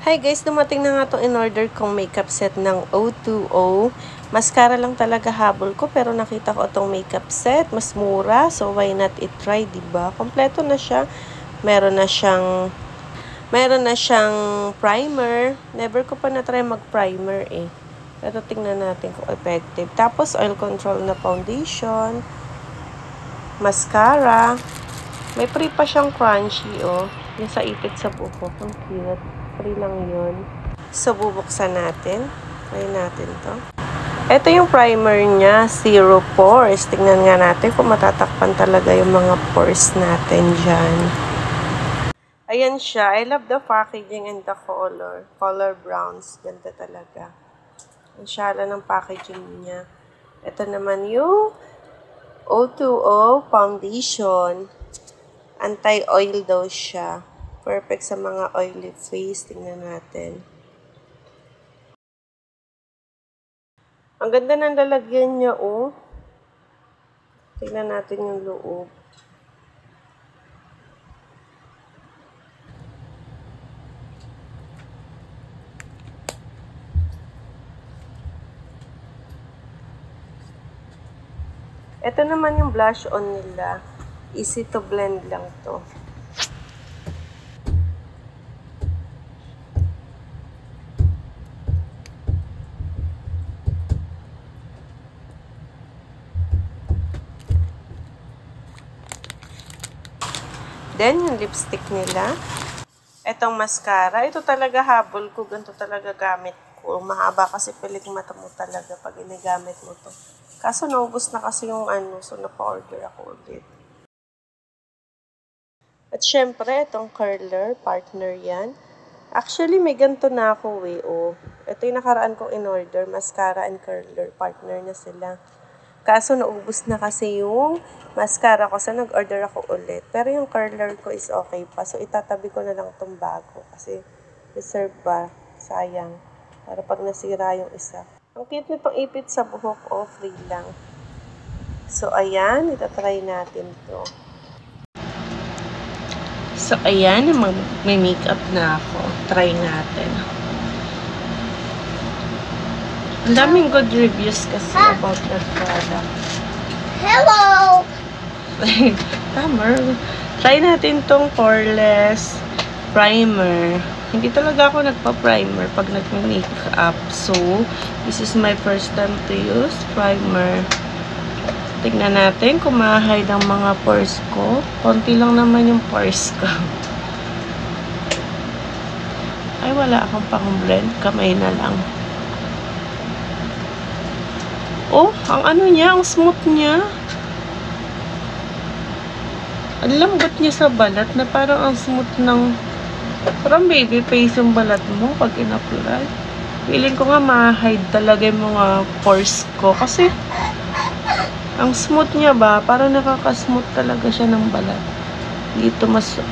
Hi guys, dumating na nga itong in-order kong makeup set ng O2O. Mascara lang talaga habol ko, pero nakita ko itong makeup set. Mas mura, so why not i-try, diba? Kompleto na siya. Meron na siyang primer. Never ko pa na-try mag-primer eh. Pero tingnan natin kung effective. Tapos oil control na foundation. Mascara. May free pa siyang crunchy, oh. Yung sa ipit sa buhok. Ang cute. Free lang yun. So, bubuksan natin. Try natin to. Ito yung primer niya. Zero pores. Tingnan nga natin kung matatakpan talaga yung mga pores natin dyan. Ayan siya. I love the packaging and the color. Color browns. Ganda talaga. Ang syala ng packaging niya. Ito naman yung O2O foundation. Anti-oil daw siya. Perfect sa mga oily face. Tingnan natin. Ang ganda ng lalagyan niya, oh. Tingnan natin yung loob. Ito naman yung blush on nila. Easy to blend lang to. Then, yung lipstick nila. Itong mascara. Ito talaga habol ko. Ganito talaga gamit ko. Mahaba kasi pilik mata mo talaga pag ginagamit mo to. Kaso naubos na kasi yung ano. So, napa-order ako ulit. At syempre, itong curler. Partner yan. Actually, may ganito na ako eh. Oh. Ito yung nakaraan kong in-order. Mascara and curler. Partner na sila. Kaso naubos na kasi yung mascara ko. So, nag-order ako ulit. Pero yung curler ko is okay pa. So, itatabi ko na lang itong bago. Kasi, reserve ba? Sayang. Para pag nasira yung isa. Ang cute nitong ipit sa buhok. Oh, free lang. So, ayan. Itatry natin to. So, ayan. May makeup na ako. Try natin. Ang daming good reviews kasi about that product. Hello! Hammer. Try natin tong poreless primer. Hindi talaga ako nagpa-primer pag nag-makeup. So, this is my first time to use primer. Tignan natin kung ma-hide ang mga pores ko. Konti lang naman yung pores ko. Ay, wala akong pang-blend. Kamay na lang. Oh, ang ano niya, ang smooth niya. Ang lambot niya sa balat na parang ang smooth ng parang baby face yung balat mo pag in-apply. Feeling ko nga ma-hide talaga yung mga pores ko kasi ang smooth niya ba, parang nakaka-smooth talaga siya ng balat. Dito mas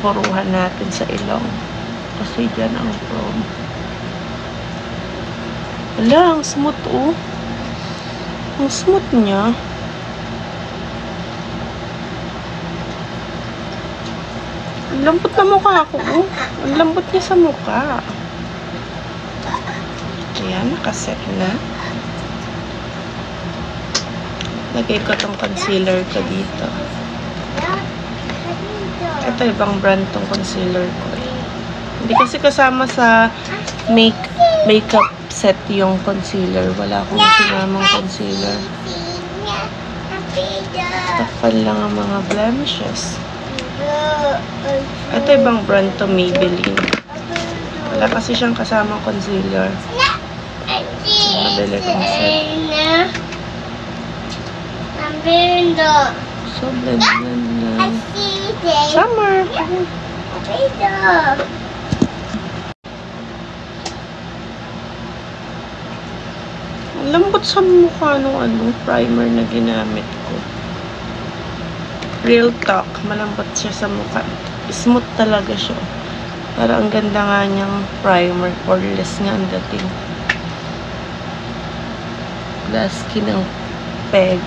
puruhan natin sa ilong. Kasi dyan ang prom. Wala, ang smooth oh. Ang smooth niya. Ang lambot na mukha ko. Oh. Ang lambot niya sa mukha. Ayan, nakaset na. Lagay ko tong concealer ko dito. Ito, ibang brand tong concealer ko. Hindi kasi kasama sa makeup set yung concealer. Wala akong sinamang concealer. Takpan lang ang mga blemishes. Ito ibang brand to, Maybelline. Wala kasi siyang kasamang concealer. Mabili kong set. So, blend lang. Summer! Lambot sa mukha nung primer na ginamit ko. Real talk, malambot siya sa mukha. Smooth talaga siya. Pero ang ganda nga niyang primer. Poreless nga ang dating. Glassy ng peg.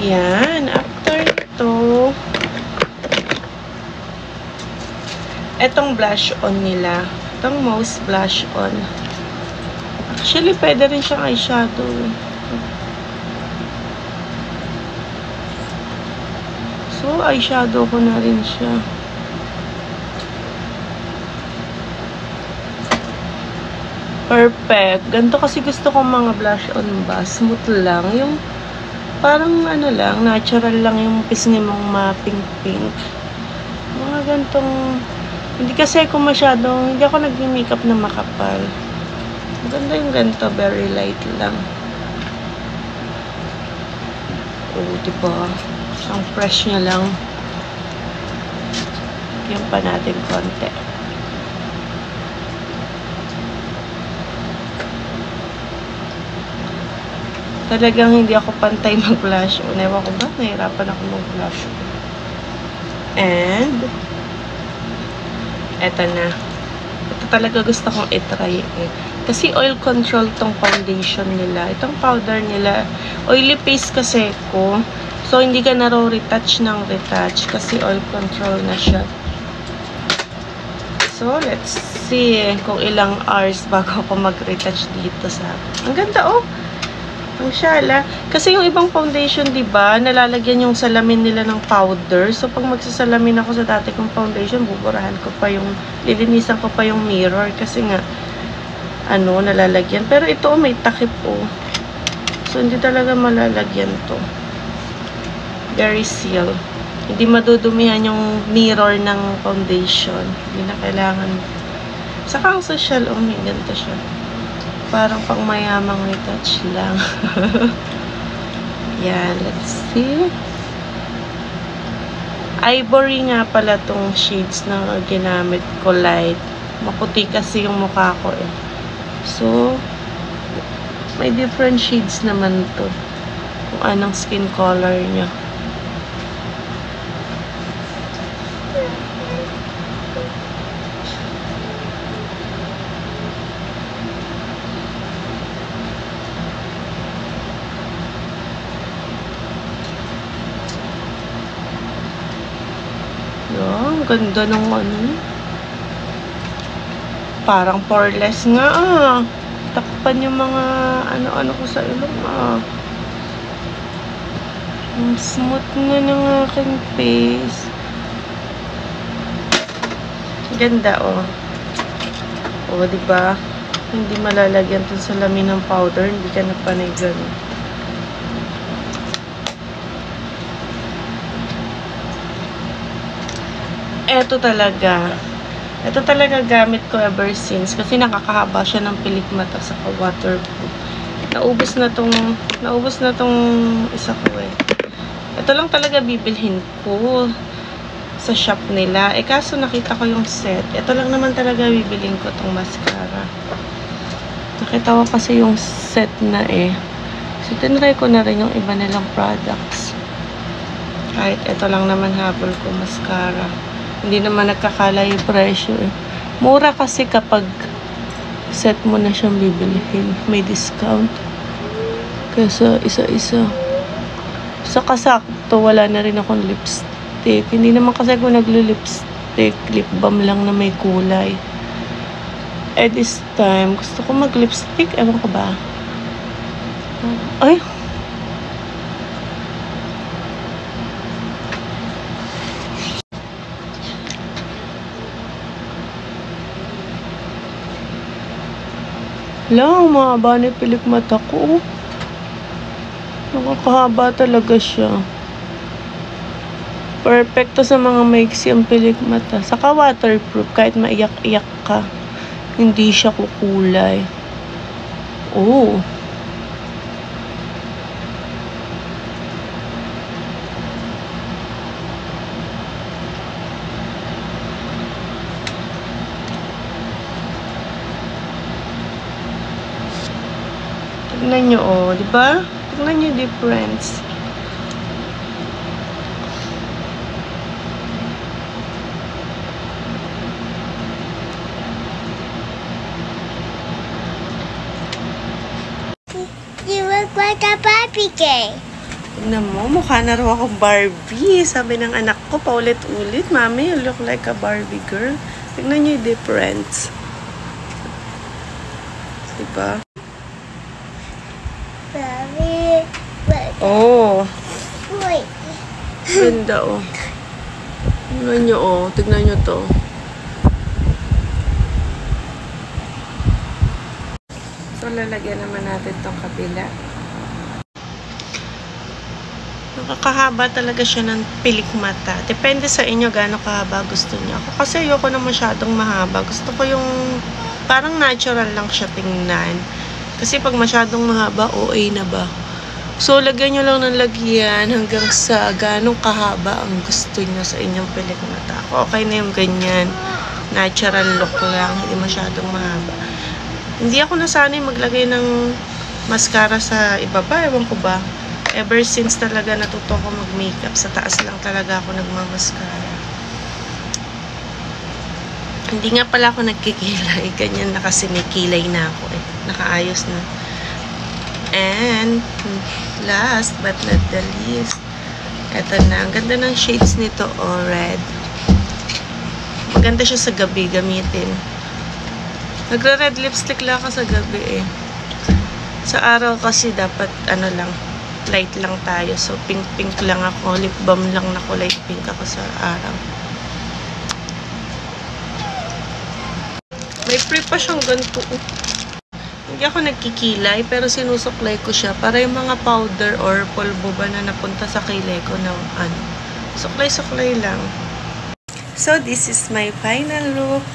Yan. After ito, Etong blush on nila. Itong Most blush on. Actually, pwede rin siyang eyeshadow. So, eyeshadow ko na rin siya. Perfect. Ganito kasi gusto kong mga blush on ba. Smooth lang. Yung parang ano lang, natural lang yung pisngi mong ma-pink-pink. Mga gantong, hindi kasi ako masyadong, hindi ako nag-makeup na makapal. Maganda yung ganito, very light lang. Oo, diba? Ang fresh niya lang. Yan pa natin konti. Talagang hindi ako pantay mag-blush on. Ewan ko ba? Nahirapan ako mag-blush on. And, eto na. Ito talaga gusto kong itry eh. Kasi oil control tong foundation nila. Itong powder nila, oily face kasi ko. So, hindi ka retouch ng retouch kasi oil control na siya. So, let's see kung ilang hours bago ako mag-retouch dito sa... Ang ganda oh! Ang syala. Kasi yung ibang foundation, diba, nalalagyan yung salamin nila ng powder. So, pag magsasalamin ako sa dati kong foundation, buburahan ko pa yung, lilinisan ko pa yung mirror. Kasi nga, ano, nalalagyan. Pero ito, may takip, oh. So, hindi talaga malalagyan to. Very seal. Hindi madudumihan yung mirror ng foundation. Hindi na kailangan. Saka ang social, oh, may ganito siya. Parang pang mayamang retouch lang. Yan, let's see. Ivory nga pala tong shades na ginamit ko, light. Maputi kasi yung mukha ko eh. So, may different shades naman to. Kung anong skin color niya. Ganda ng ano. Parang poreless nga ah. Takpan yung mga ano-ano ko sa ilong ah. Ang smooth na ng aking face. Ganda oh. O diba? Hindi malalagyan to sa lamin ng powder. Hindi ka napanay ganun. Ito talaga gamit ko ever since kasi nakakahaba siya ng pilik mata sa waterproof. Naubos na tong isa ko eh. Ito lang talaga bibilhin ko sa shop nila. Eh kaso nakita ko yung set. Ito lang naman talaga bibilhin ko tong mascara. Nakita ko kasi yung set na eh. So tinry ko na rin yung iba nilang products. Kahit ito lang naman habol ko mascara. Hindi naman nagkakala yung presyo eh. Mura kasi kapag set mo na siyang bibilihin. May discount. Kaya isa-isa. Sa kasakto, wala na rin akong lipstick. Hindi naman kasi ako nagli-lipstick. Lip balm lang na may kulay. Eh this time, gusto ko mag-lipstick. Ewan ko ba? Ay! Lang, mahaba na yung pilik mata ko. Nakakahaba talaga siya. Perfecto sa mga maiksi ang pilik mata. Saka waterproof, kahit maiyak-iyak ka. Hindi siya kukulay. Oh. Tignan nyo, oh. Diba? Tignan nyo difference. You look like a Barbie girl. Tignan mo, mukha na raw akong Barbie. Sabi ng anak ko, paulit-ulit, Mami, you look like a Barbie girl. Tignan nyo yung difference. Diba? Oh. Ganda, oh. Tignan nyo, oh. Tignan nyo to. So, lalagyan naman natin tong kabila. Nakakahaba talaga siya ng pilik mata. Depende sa inyo gaano kahaba gusto niyo. Ako kasi ayoko na masyadong mahaba. Gusto ko yung parang natural lang siya tingnan. Kasi pag masyadong mahaba, OA na ba? So, lagyan nyo lang ng lagyan hanggang sa ganong kahaba ang gusto nyo sa inyong pilik mata. Okay na yung ganyan. Natural look lang. Hindi masyadong mahaba. Hindi ako nasanay maglagay ng mascara sa ibaba. Ewan ko ba? Ever since talaga natuto ko mag-makeup, sa taas lang talaga ako nagmamaskara. Hindi nga pala ako nagkikilay. Ganyan na kasi may kilay na ako eh. Nakaayos na. And last but not the least, eto na. Ang ganda ng shades nito, oh, red. Maganda siya sa gabi gamitin. Nagre-red lipstick lang ako sa gabi eh. Sa araw kasi dapat ano lang, light lang tayo. So pink lang ako. Lip balm lang na kulay pink ako sa araw. May free pa siyang ganito. Hindi ako nagkikilay, pero sinusuklay ko siya para yung mga powder or polvo ba na napunta sa kilay ko na ano, suklay-suklay lang. So, this is my final look.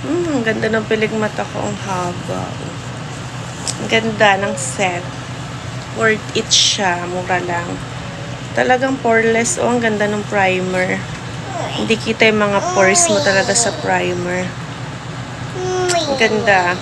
Ang ganda ng pilig mata ko. Ang haba. Ang ganda ng set. Worth it siya. Mura lang. Talagang poreless. Oh, ang ganda ng primer. Hindi kita yung mga pores mo talaga sa primer. Ang ganda.